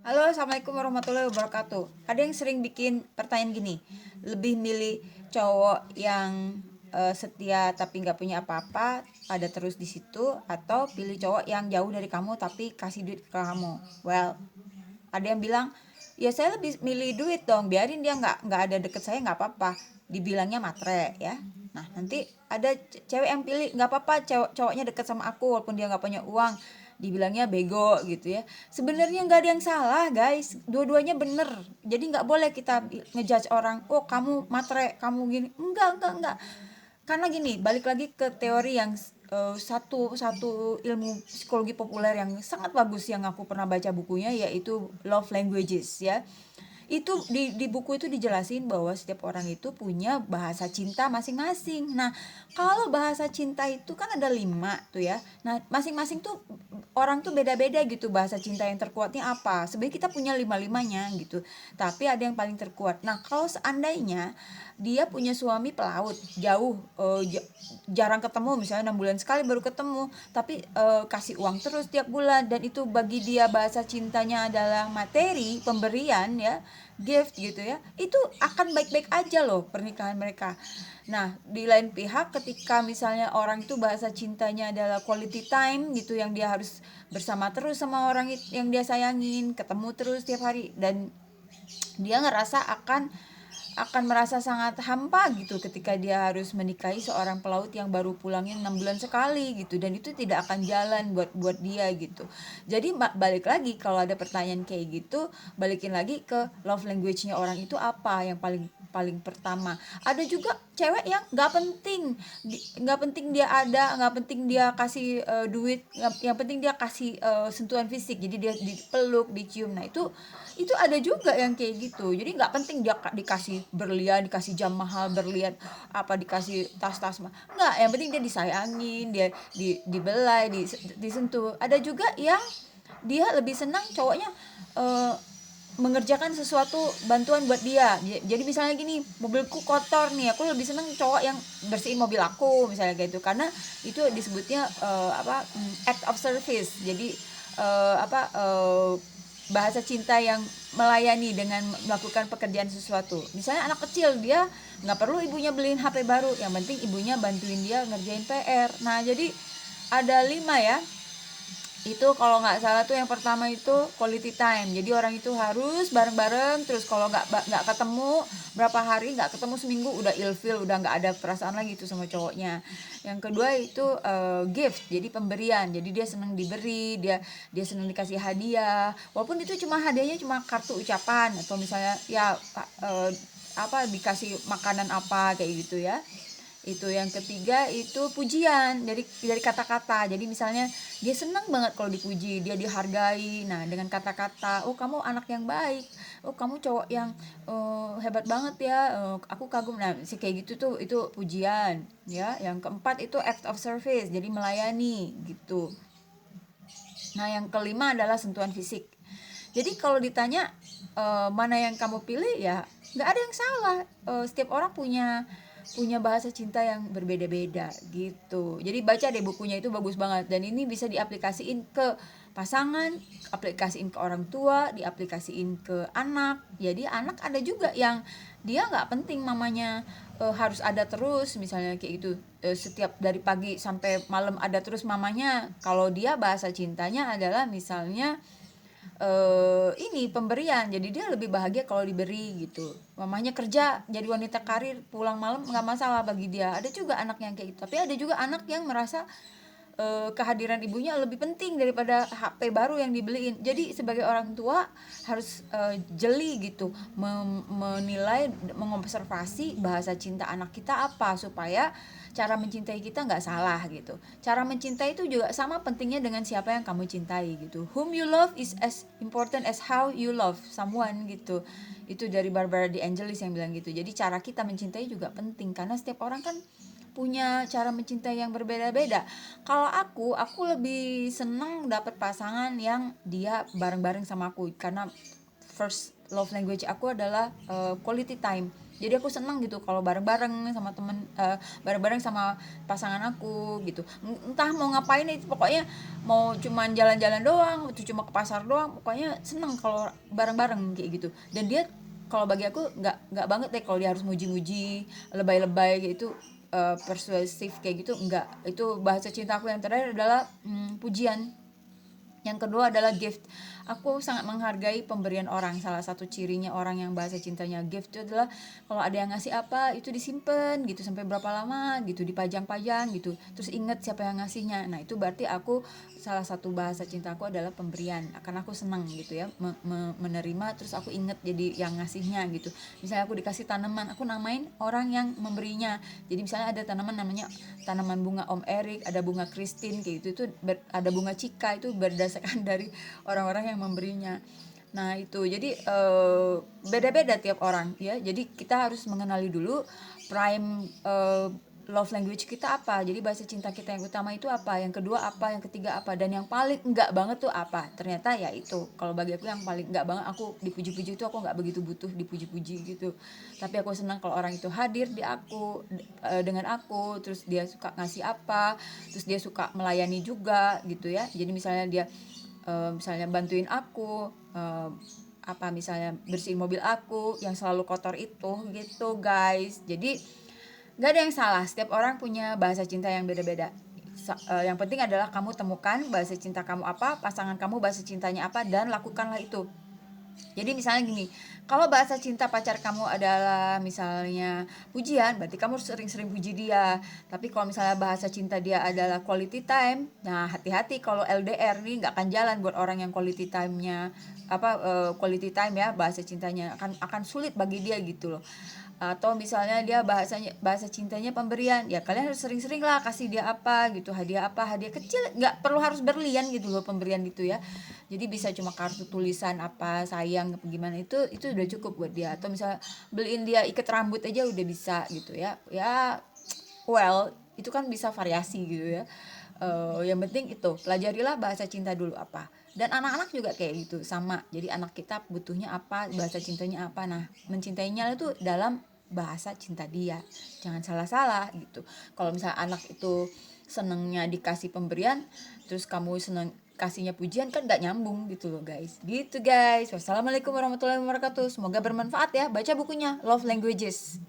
Halo, assalamualaikum warahmatullahi wabarakatuh. Ada yang sering bikin pertanyaan gini, lebih milih cowok yang setia tapi nggak punya apa-apa, ada terus di situ, atau pilih cowok yang jauh dari kamu tapi kasih duit ke kamu? Well, ada yang bilang, ya saya lebih milih duit dong, biarin dia nggak ada deket saya nggak apa-apa. Dibilangnya matre ya. Nah nanti ada cewek yang pilih nggak apa-apa cowoknya deket sama aku walaupun dia nggak punya uang, dibilangnya bego gitu ya. Sebenarnya nggak ada yang salah guys, dua-duanya bener. Jadi nggak boleh kita ngejudge orang, oh kamu matre, kamu gini. Enggak. Karena gini, balik lagi ke teori yang satu satu ilmu psikologi populer yang sangat bagus yang aku pernah baca bukunya, yaitu Love Languages ya. Itu di buku itu dijelasin bahwa setiap orang itu punya bahasa cinta masing-masing. Nah, kalau bahasa cinta itu kan ada 5 tuh ya. Nah, masing-masing tuh orang tuh beda-beda gitu bahasa cinta yang terkuatnya apa. Sebenarnya kita punya lima-limanya gitu. Tapi ada yang paling terkuat. Nah, kalau seandainya dia punya suami pelaut jauh, jarang ketemu, misalnya 6 bulan sekali baru ketemu, tapi kasih uang terus tiap bulan, dan itu bagi dia bahasa cintanya adalah materi pemberian ya, gift gitu ya, itu akan baik-baik aja loh pernikahan mereka. Nah, di lain pihak ketika misalnya orang itu bahasa cintanya adalah quality time gitu, yang dia harus bersama terus sama orang yang dia sayangin, ketemu terus tiap hari, dan dia ngerasa akan merasa sangat hampa gitu ketika dia harus menikahi seorang pelaut yang baru pulangnya 6 bulan sekali gitu, dan itu tidak akan jalan buat dia gitu. Jadi balik lagi, kalau ada pertanyaan kayak gitu, balikin lagi ke love language-nya orang itu apa yang paling paling pertama. Ada juga cewek yang nggak penting dia ada, nggak penting dia kasih duit, yang penting dia kasih sentuhan fisik, jadi dia dipeluk, dicium. Nah itu ada juga yang kayak gitu, jadi nggak penting dia dikasih berlian, dikasih jam mahal berlian, apa dikasih tas-tas mah nggak, yang penting dia disayangin, dia dibelai, disentuh. Ada juga yang dia lebih senang cowoknya eh, mengerjakan sesuatu bantuan buat dia. Jadi misalnya gini, mobilku kotor nih, aku lebih seneng cowok yang bersihin mobil aku misalnya kayak gitu, karena itu disebutnya act of service. Jadi bahasa cinta yang melayani dengan melakukan pekerjaan sesuatu. Misalnya anak kecil, dia nggak perlu ibunya beliin HP baru, yang penting ibunya bantuin dia ngerjain PR. Nah jadi ada 5 ya. Itu kalau nggak salah tuh yang pertama itu quality time, jadi orang itu harus bareng-bareng terus. Kalau nggak ketemu berapa hari, nggak ketemu seminggu, udah ilfeel, udah nggak ada perasaan lagi tuh sama cowoknya. Yang kedua itu gift, jadi pemberian, jadi dia seneng diberi, dia dia seneng dikasih hadiah, walaupun itu cuma hadiahnya cuma kartu ucapan, atau misalnya ya dikasih makanan apa kayak gitu ya. Itu yang ketiga itu pujian, dari kata-kata. Jadi misalnya dia senang banget kalau dipuji, dia dihargai. Nah dengan kata-kata, oh kamu anak yang baik, oh kamu cowok yang hebat banget ya, aku kagum. Nah kayak gitu tuh, itu pujian ya. Yang keempat itu act of service, jadi melayani gitu. Nah yang kelima adalah sentuhan fisik. Jadi kalau ditanya mana yang kamu pilih, ya nggak ada yang salah. Setiap orang punya bahasa cinta yang berbeda-beda gitu. Jadi baca deh bukunya, itu bagus banget, dan ini bisa diaplikasiin ke pasangan, aplikasiin ke orang tua, diaplikasiin ke anak. Jadi anak ada juga yang dia nggak penting mamanya harus ada terus, misalnya kayak gitu, setiap dari pagi sampai malam ada terus mamanya. Kalau dia bahasa cintanya adalah misalnya ini pemberian, jadi dia lebih bahagia kalau diberi gitu. Mamanya kerja jadi wanita karir, pulang malam nggak masalah bagi dia. Ada juga anak yang kayak gitu, tapi ada juga anak yang merasa kehadiran ibunya lebih penting daripada HP baru yang dibeliin. Jadi sebagai orang tua harus jeli gitu, menilai, mengobservasi bahasa cinta anak kita apa, supaya cara mencintai kita nggak salah gitu. Cara mencintai itu juga sama pentingnya dengan siapa yang kamu cintai gitu. Whom you love is as important as how you love someone gitu. Itu dari Barbara De Angelis yang bilang gitu. Jadi cara kita mencintai juga penting, karena setiap orang kan punya cara mencintai yang berbeda-beda. Kalau aku lebih seneng dapet pasangan yang dia bareng-bareng sama aku, karena first love language aku adalah quality time. Jadi aku senang gitu kalau bareng-bareng sama temen, bareng-bareng sama pasangan aku gitu. Entah mau ngapain itu, pokoknya mau cuman jalan-jalan doang, itu cuma ke pasar doang, pokoknya seneng kalau bareng-bareng kayak gitu. Dan dia kalau bagi aku nggak banget deh kalau dia harus muji-muji, lebay-lebay kayak itu, persuasif kayak gitu enggak. Itu bahasa cinta aku yang terakhir adalah pujian. Yang kedua adalah gift. Aku sangat menghargai pemberian orang. Salah satu cirinya orang yang bahasa cintanya gift itu adalah kalau ada yang ngasih apa itu disimpan gitu sampai berapa lama gitu, dipajang-pajang gitu. Terus inget siapa yang ngasihnya. Nah, itu berarti aku salah satu bahasa cintaku adalah pemberian. Karena aku senang gitu ya menerima, terus aku inget jadi yang ngasihnya gitu. Misalnya aku dikasih tanaman, aku namain orang yang memberinya. Jadi misalnya ada tanaman namanya tanaman bunga Om Erik, ada bunga Christine kayak gitu, itu ada bunga Cika, itu berdasarkan dari orang-orang yang memberinya. Nah itu jadi beda-beda tiap orang ya. Jadi kita harus mengenali dulu prime love language kita apa. Jadi bahasa cinta kita yang utama itu apa, yang kedua apa, yang ketiga apa, dan yang paling enggak banget tuh apa. Ternyata ya itu. Kalau bagi aku yang paling enggak banget, aku dipuji-puji itu aku enggak begitu butuh dipuji-puji gitu. Tapi aku senang kalau orang itu hadir di aku, dengan aku, terus dia suka ngasih apa, terus dia suka melayani juga gitu ya. Jadi misalnya dia misalnya bantuin aku, apa misalnya bersihin mobil aku yang selalu kotor itu gitu guys. Jadi nggak ada yang salah, setiap orang punya bahasa cinta yang beda-beda. Yang penting adalah kamu temukan bahasa cinta kamu apa, pasangan kamu bahasa cintanya apa, dan lakukanlah itu. Jadi misalnya gini, kalau bahasa cinta pacar kamu adalah misalnya pujian, berarti kamu sering-sering puji dia. Tapi kalau misalnya bahasa cinta dia adalah quality time, nah hati-hati kalau LDR nih nggak akan jalan buat orang yang quality time-nya quality time ya, bahasa cintanya akan sulit bagi dia gitu loh. Atau misalnya dia bahasa cintanya pemberian, ya kalian harus sering-sering lah kasih dia apa gitu, hadiah apa, hadiah kecil, nggak perlu harus berlian gitu loh pemberian gitu ya. Jadi bisa cuma kartu tulisan apa sayang apa gimana, itu udah cukup buat dia. Atau misalnya beliin dia ikat rambut aja udah bisa gitu ya. Ya well, itu kan bisa variasi gitu ya. Yang penting itu pelajarilah bahasa cinta dulu apa. Dan anak-anak juga kayak gitu sama. Jadi anak kita butuhnya apa, bahasa cintanya apa. Nah, mencintainya itu dalam bahasa cinta dia. Jangan salah-salah gitu. Kalau misalnya anak itu senengnya dikasih pemberian, terus kamu seneng kasihnya pujian, kan gak nyambung gitu loh guys. Gitu guys. Wassalamualaikum warahmatullahi wabarakatuh. Semoga bermanfaat ya. Baca bukunya Love Languages.